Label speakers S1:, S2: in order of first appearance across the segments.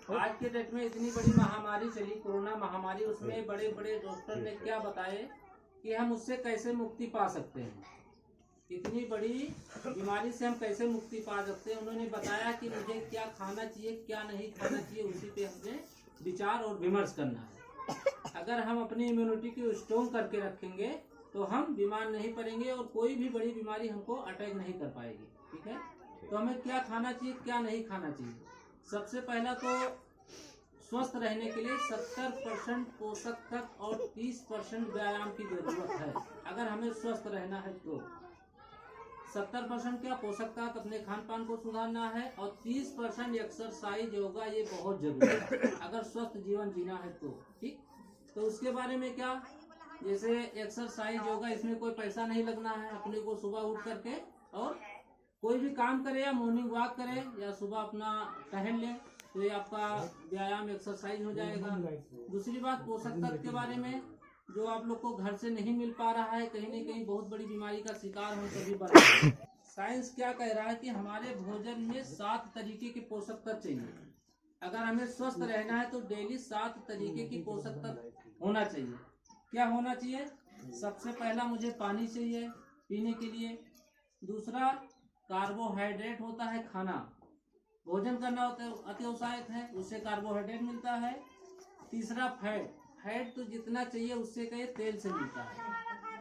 S1: आज के डेट में इतनी बड़ी महामारी चली, कोरोना महामारी, उसमें बड़े बड़े डॉक्टर ने क्या बताए कि हम उससे कैसे मुक्ति पा सकते हैं। इतनी बड़ी बीमारी से हम कैसे मुक्ति पा सकते हैं, उन्होंने बताया कि मुझे क्या खाना चाहिए क्या नहीं खाना चाहिए, उसी पे हमने विचार और विमर्श करना है। अगर हम अपनी इम्यूनिटी को स्ट्रॉन्ग करके रखेंगे तो हम बीमार नहीं पड़ेंगे और कोई भी बड़ी बीमारी हमको अटैक नहीं कर पाएगी। ठीक है, तो हमें क्या खाना चाहिए क्या नहीं खाना चाहिए। सबसे पहला तो स्वस्थ रहने के लिए 70% पोषक तत्व और 30% व्यायाम की जरूरत है। अगर हमें स्वस्थ रहना है तो 70% क्या पोषक तत्व अपने खान पान को सुधारना है और 30% एक्सरसाइज योगा, ये बहुत जरूरी है अगर स्वस्थ जीवन जीना है तो। ठीक, तो उसके बारे में क्या, जैसे एक्सरसाइज योगा, इसमें कोई पैसा नहीं लगना है। अपने को सुबह उठ करके और कोई भी काम करे या मॉर्निंग वॉक करे या सुबह अपना टहल ले तो ये आपका व्यायाम एक्सरसाइज हो जाएगा। दूसरी बात पोषक तत्व के बारे में, जो आप लोग को घर से नहीं मिल पा रहा है, कहीं न कहीं बहुत बड़ी बीमारी का शिकार हम सभी बन रहे हैं। साइंस क्या कह रहा है कि हमारे भोजन में 7 तरीके के पोषक तत्व चाहिए। अगर हमें स्वस्थ रहना है तो डेली 7 तरीके की पोषक तत्व होना चाहिए। क्या होना चाहिए? सबसे पहला मुझे पानी चाहिए पीने के लिए। दूसरा कार्बोहाइड्रेट होता है खाना, भोजन करना अति आवश्यक है, उससे कार्बोहाइड्रेट मिलता है। तीसरा फैट तो जितना चाहिए उससे कहीं तेल से मिलता है,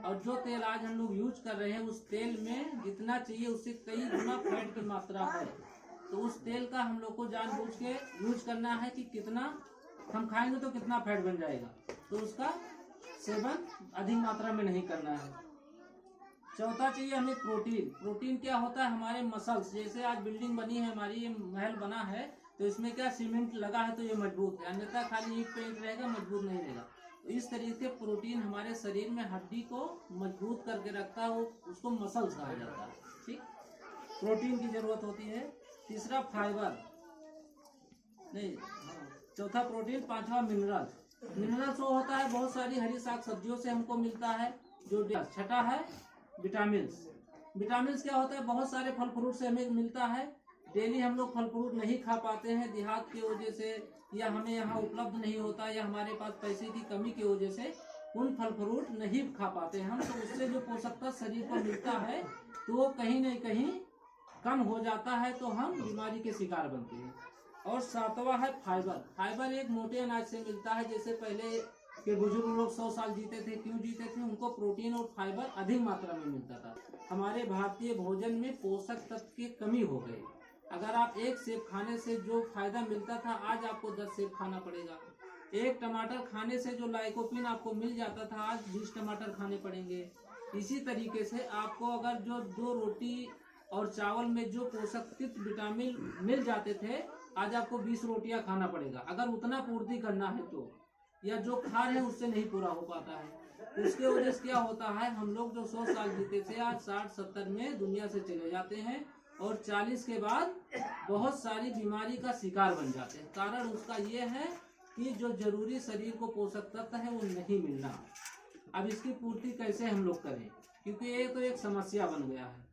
S1: और जो तेल आज हम लोग यूज कर रहे हैं उस तेल में जितना चाहिए उससे कई गुना फैट की मात्रा है। तो उस तेल का हम लोग को जानबूझ के यूज करना है कि कितना हम खाएंगे तो कितना फैट बन जाएगा, तो उसका सेवन अधिक मात्रा में नहीं करना है। चौथा चाहिए हमें प्रोटीन। प्रोटीन क्या होता है? हमारे मसल्स, जैसे आज बिल्डिंग बनी है हमारी, ये महल बना है तो इसमें क्या सीमेंट लगा है तो ये मजबूत है, अन्यथा खाली ईंट पेंट रहेगा मजबूत नहीं रहेगा। तो इस तरीके प्रोटीन हमारे शरीर में हड्डी को मजबूत करके रखता है, वो उसको मसल्स कहा जाता है। ठीक, प्रोटीन की जरूरत होती है। तीसरा फाइबर, नहीं चौथा प्रोटीन, पांचवा मिनरल्स। मिनरल्स वो होता है बहुत सारी हरी साग सब्जियों से हमको मिलता है। जो छठा है विटामिन्स। विटामिन्स क्या होता है? बहुत सारे फल फ्रूट से हमें मिलता है। डेली हम लोग फल फ्रूट नहीं खा पाते हैं देहात की वजह से, या हमें यहाँ उपलब्ध नहीं होता, या हमारे पास पैसे की कमी की वजह से उन फल फ्रूट नहीं खा पाते हैं हम, तो उससे जो पोषक तत्व शरीर को मिलता है तो वो कहीं न कहीं कम हो जाता है, तो हम बीमारी के शिकार बनते हैं। और सातवां है फाइबर। फाइबर एक मोटे अनाज से मिलता है। जैसे पहले के बुजुर्ग लोग 100 साल जीते थे, क्यों जीते थे? उनको प्रोटीन और फाइबर अधिक मात्रा में मिलता था। हमारे भारतीय भोजन में पोषक तत्व की कमी हो गई। अगर आप एक सेब खाने से जो फायदा मिलता था, आज आपको 10 सेब खाना पड़ेगा। एक टमाटर खाने से जो लाइकोपिन आपको मिल जाता था, आज 20 टमाटर खाने पड़ेंगे। इसी तरीके से आपको अगर जो 2 रोटी और चावल में जो पोषक तत्व विटामिन मिल जाते थे, आज आपको 20 रोटियां खाना पड़ेगा अगर उतना पूर्ति करना है तो, या जो खा रहे हैं उससे नहीं पूरा हो पाता है। उसके वजह से क्या होता है, हम लोग जो 100 साल जीते थे आज 60-70 में दुनिया से चले जाते हैं, और 40 के बाद बहुत सारी बीमारी का शिकार बन जाते हैं। कारण उसका ये है कि जो जरूरी शरीर को पोषक तत्व है वो नहीं मिलना। अब इसकी पूर्ति कैसे हम लोग करें, क्योंकि ये तो एक समस्या बन गया है।